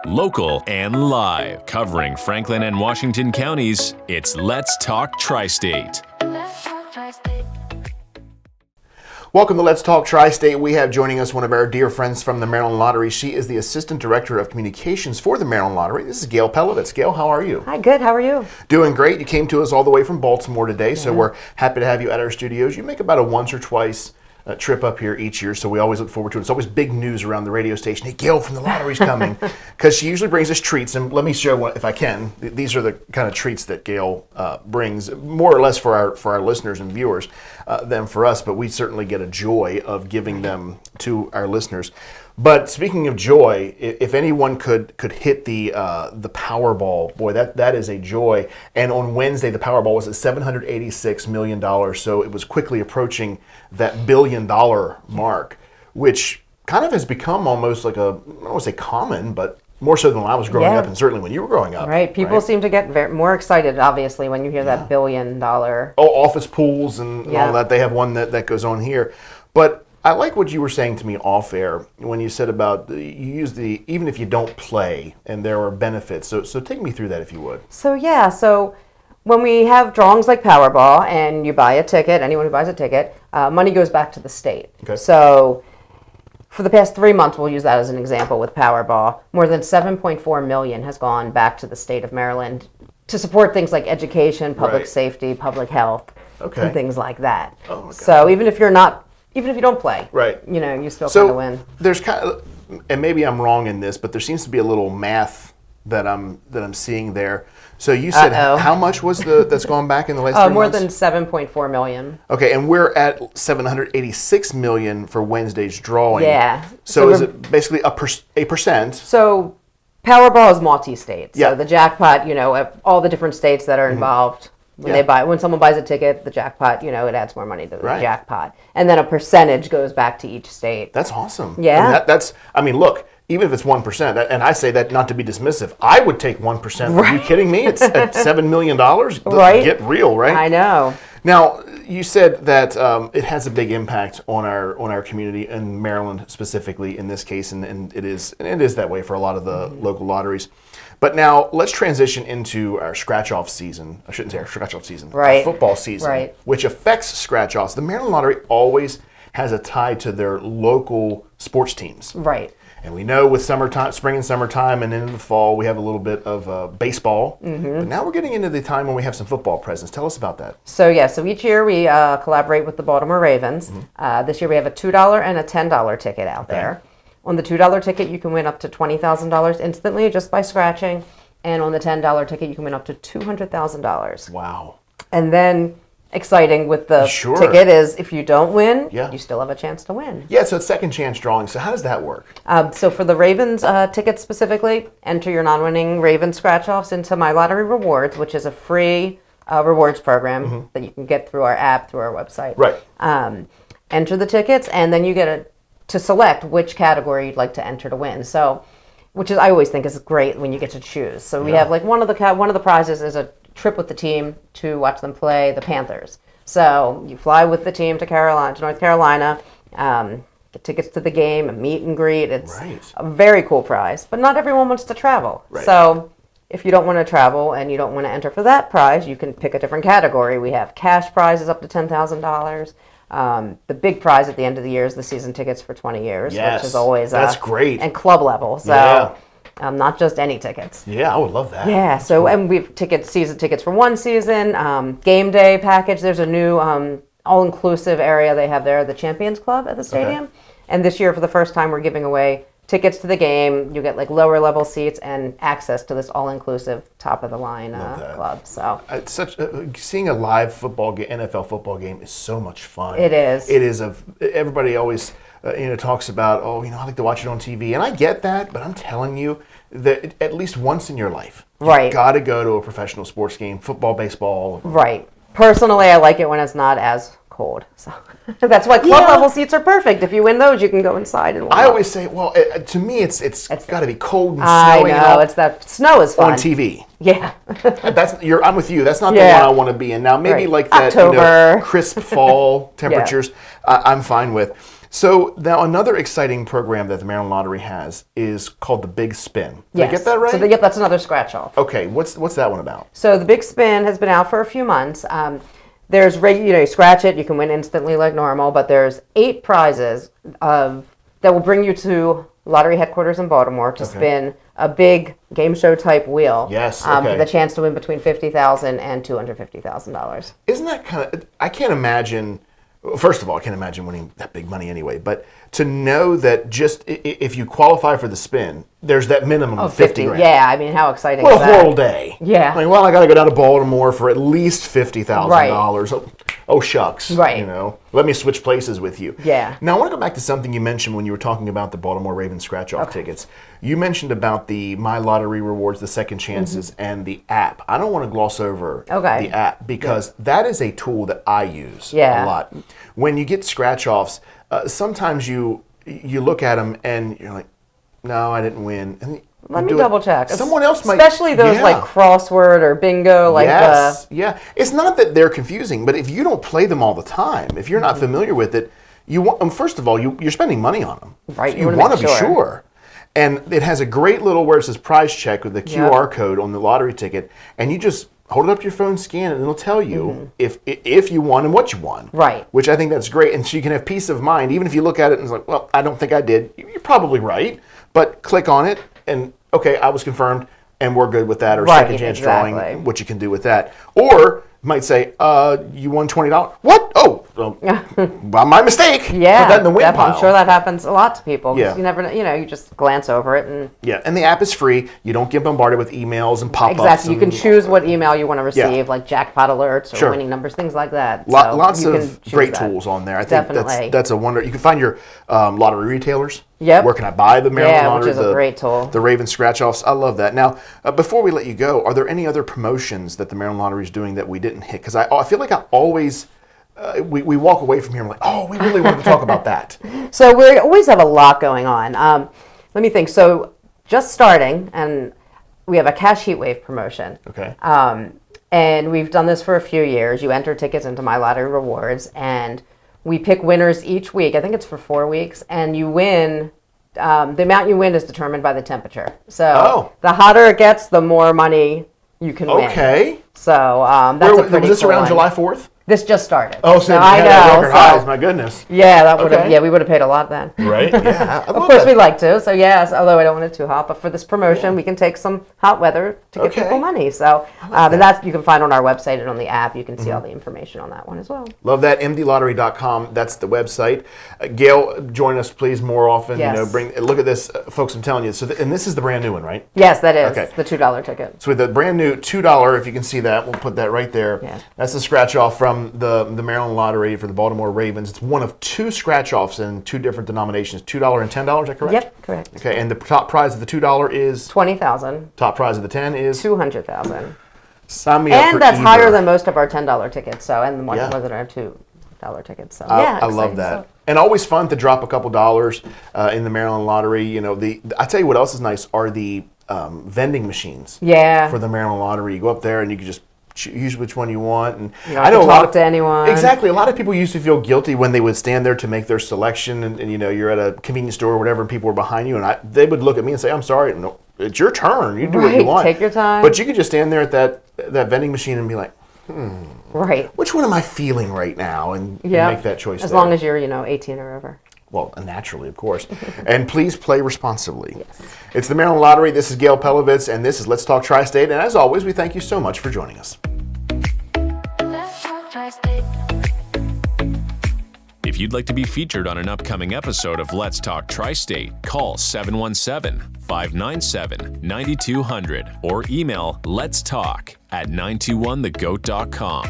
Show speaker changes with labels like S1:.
S1: Local and live. Covering Franklin and Washington counties, it's Let's Talk TriState.
S2: Welcome to Let's Talk TriState. We have joining us one of our dear friends from the Maryland Lottery. She is the Assistant Director of Communications for the Maryland Lottery. This is Gail Pelovitz. Gail, how are you?
S3: Hi, good. How are you?
S2: Doing great. You came to us all the way from Baltimore today, so we're happy to have you at our studios. You make about a once or twice trip up here each year, so we always look forward to it. It's always big news around the radio station. Hey, Gail from the Lottery's coming, because she usually brings us treats. And let me show what, if I can. These are the kind of treats that Gail brings, more or less for our listeners and viewers than for us. But we certainly get a joy of giving them to our listeners. But speaking of joy, if anyone could hit the Powerball, boy, that is a joy. And on Wednesday, the Powerball was at $786 million, so it was quickly approaching that $1 billion mark, which kind of has become almost like I don't want to say common, but more so than when I was growing up, and certainly when you were growing up.
S3: Right. People seem to get more excited, obviously, when you hear that $1 billion.
S2: Oh, office pools and all that. They have one that goes on here. But I like what you were saying to me off air when you said about you use even if you don't play, and there are benefits. So take me through that if you would.
S3: So when we have drawings like Powerball and you buy a ticket, anyone who buys a ticket, money goes back to the state.
S2: Okay.
S3: So for the past 3 months, we'll use that as an example with Powerball, more than $7.4 million has gone back to the state of Maryland to support things like education, public safety, public health, and things like that. Oh my God. So even if you don't play, you still kind of win.
S2: There's kind of, and maybe I'm wrong in this, but there seems to be a little math that I'm seeing there. So you said how much was that's gone back in the last 3 months?
S3: More than $7.4 million.
S2: Okay, and we're at $786 million for Wednesday's drawing.
S3: Yeah.
S2: So is it basically a percent?
S3: So Powerball is multi-state. So the jackpot, all the different states that are involved. When someone buys a ticket, the jackpot, it adds more money to the jackpot. And then a percentage goes back to each state.
S2: That's awesome.
S3: Yeah.
S2: Look, even if it's 1%, and I say that not to be dismissive, I would take 1%. Are you kidding me? It's at $7 million.
S3: Right.
S2: Get real, right?
S3: I know.
S2: Now, you said that it has a big impact on our community in Maryland specifically in this case, and it is that way for a lot of the local lotteries. But now let's transition into our scratch-off season. I shouldn't say our scratch-off season. Our football season, which affects scratch-offs. The Maryland Lottery always has a tie to their local sports teams.
S3: Right.
S2: And we know with spring and summertime, and in the fall, we have a little bit of baseball. But now we're getting into the time when we have some football presence. Tell us about that.
S3: So each year we collaborate with the Baltimore Ravens. This year we have a $2 and a $10 ticket out there. On the $2 ticket, you can win up to $20,000 instantly just by scratching. And on the $10 ticket, you can win up to $200,000.
S2: Wow.
S3: And then, exciting with the ticket is if you don't win, you still have a chance to win.
S2: Yeah, so it's second chance drawing. So how does that work?
S3: So for the Ravens tickets specifically, enter your non-winning Ravens scratch-offs into My Lottery Rewards, which is a free rewards program that you can get through our app, through our website.
S2: Right.
S3: Enter the tickets, and then you get to select which category you'd like to enter to win. So, which is I always think is great when you get to choose. So we have one of the prizes is a trip with the team to watch them play the Panthers. So you fly with the team to North Carolina, get tickets to the game, a meet and greet. It's a very cool prize, but not everyone wants to travel.
S2: Right.
S3: So if you don't want to travel and you don't want to enter for that prize, you can pick a different category. We have cash prizes up to $10,000. The big prize at the end of the year is the season tickets for 20 years, which is always
S2: that's great,
S3: and club level. So not just any tickets.
S2: Yeah, I would love that.
S3: Yeah.
S2: That's
S3: so
S2: cool.
S3: And we've season tickets for one season, game day package. There's a new all-inclusive area they have there, the Champions Club at the stadium. And this year, for the first time, we're giving away tickets to the game. You get lower level seats and access to this all-inclusive top of the line club. So
S2: it's seeing a live NFL football game is so much fun.
S3: It is.
S2: It is. Everybody always talks about I like to watch it on TV, and I get that, but I'm telling you that at least once in your life, you've got to go to a professional sports game, football, baseball.
S3: Right. Personally, I like it when it's not as cold. So that's why club level seats are perfect. If you win those, you can go inside and warm
S2: I
S3: up.
S2: always say, to me, it's got to be cold and snowy.
S3: I know. It's that snow is fun
S2: on TV.
S3: Yeah.
S2: I'm with you. That's not the one I want to be in. Now, maybe like that
S3: October.
S2: Crisp fall temperatures, I'm fine with. So now another exciting program that the Maryland Lottery has is called the Big Spin. Did I get that right?
S3: So yep, that's another scratch off.
S2: Okay, what's that one about?
S3: So the Big Spin has been out for a few months. There's you scratch it, you can win instantly like normal, but there's 8 prizes that will bring you to lottery headquarters in Baltimore to spin a big game show type wheel.
S2: Yes,
S3: for the chance to win between $50,000 and $250,000.
S2: Isn't that kind of? I can't imagine. First of all, I can't imagine winning that big money anyway. But to know that just if you qualify for the spin, there's that minimum of 50 grand.
S3: Yeah, I mean, how exciting
S2: What
S3: is
S2: a
S3: that?
S2: horrible day.
S3: Yeah.
S2: Like, well, I got to go down to Baltimore for at least $50,000. Oh, shucks.
S3: Right.
S2: Let me switch places with you.
S3: Yeah.
S2: Now, I want to go back to something you mentioned when you were talking about the Baltimore Ravens scratch-off tickets. You mentioned about the My Lottery Rewards, the Second Chances, and the app. I don't want to gloss over the app because that is a tool that I use a lot. When you get scratch-offs, sometimes you look at them and you're like, no, I didn't win. And
S3: let me double check.
S2: Someone else might.
S3: Especially those like crossword or bingo.
S2: It's not that they're confusing, but if you don't play them all the time, if you're not familiar with it, you want. First of all, you're spending money on them.
S3: Right.
S2: So you want to be sure. And it has a great little where it says prize check with the QR code on the lottery ticket, and you just hold it up to your phone, scan it, and it'll tell you if you won and what you won.
S3: Right.
S2: Which I think that's great, and so you can have peace of mind, even if you look at it and it's like, well, I don't think I did. You're probably right, but click on it and okay, I was confirmed, and we're good with that, or second chance drawing, what you can do with that. Or you might say, you won $20. What? Oh, my mistake.
S3: Yeah,
S2: put that in the win pile.
S3: I'm sure that happens a lot to people.
S2: Yeah.
S3: You never know, you just glance over it.
S2: And the app is free. You don't get bombarded with emails and pop-ups.
S3: Exactly. You can choose what email you want to receive, like jackpot alerts or winning numbers, things like that.
S2: Lots of great tools on there. I think that's a wonder. You can find your lottery retailers.
S3: Yep.
S2: Where can I buy the Maryland Lottery?
S3: Which is a great tool.
S2: The Raven scratch-offs. I love that. Now, before we let you go, are there any other promotions that the Maryland Lottery is doing that we didn't hit? Because I feel like I always, we walk away from here and we're like, oh, we really wanted to talk about that.
S3: So we always have a lot going on. Let me think. So just starting, and we have a cash heat wave promotion.
S2: Okay.
S3: And we've done this for a few years. You enter tickets into My Lottery Rewards, and we pick winners each week. I think it's for 4 weeks, and you win. The amount you win is determined by the temperature. So the hotter it gets, the more money you can win.
S2: Okay.
S3: So that's a pretty
S2: Was this
S3: cool
S2: around
S3: one.
S2: July 4th?
S3: This just started.
S2: Oh, so I know. Record highs, my goodness.
S3: Yeah, that would have. Yeah, we would have paid a lot then.
S2: Right. Yeah.
S3: Of course, we'd like to. So yes, although I don't want it too hot, but for this promotion, we can take some hot weather to give people money. So and that's you can find on our website and on the app. You can see all the information on that one as well.
S2: Love that. mdlottery.com. That's the website. Gail, join us please more often.
S3: Yes.
S2: Look at this, folks. I'm telling you. So and this is the brand new one, right?
S3: Yes, that is the $2 ticket.
S2: So with the brand new $2, if you can see that, we'll put that right there.
S3: Yeah.
S2: That's the scratch off from the Maryland Lottery for the Baltimore Ravens. It's one of 2 scratch offs in 2 different denominations, $2 and $10. Is that correct?
S3: Yep, correct.
S2: Okay, and the top prize of the $2 is
S3: $20,000.
S2: Top prize of the 10 is
S3: $200,000.
S2: Sign me up for
S3: And that's
S2: either.
S3: higher than most of our $10 tickets. So and the more than our $2 tickets. So
S2: I love that. And always fun to drop a couple dollars in the Maryland Lottery. I tell you what else is nice are the vending machines. For the Maryland Lottery, you go up there and you can just choose which one you want. And
S3: I know talk to anyone.
S2: Exactly. A lot of people used to feel guilty when they would stand there to make their selection, and you're at a convenience store or whatever, and people were behind you, and they would look at me and say, "I'm sorry, no, it's your turn. You do what you want.
S3: Take your time."
S2: But you could just stand there at that vending machine and be like,
S3: right.
S2: Which one am I feeling right now? And make that choice.
S3: As long as you're 18 or over.
S2: Well, naturally, of course. And please play responsibly. Yes. It's the Maryland Lottery. This is Gail Pelovitz, and this is Let's Talk TriState. And as always, we thank you so much for joining us.
S4: Let's Talk TriState.
S1: If you'd like to be featured on an upcoming episode of Let's Talk TriState, call 717-597-9200 or email letstalk@921thegoat.com.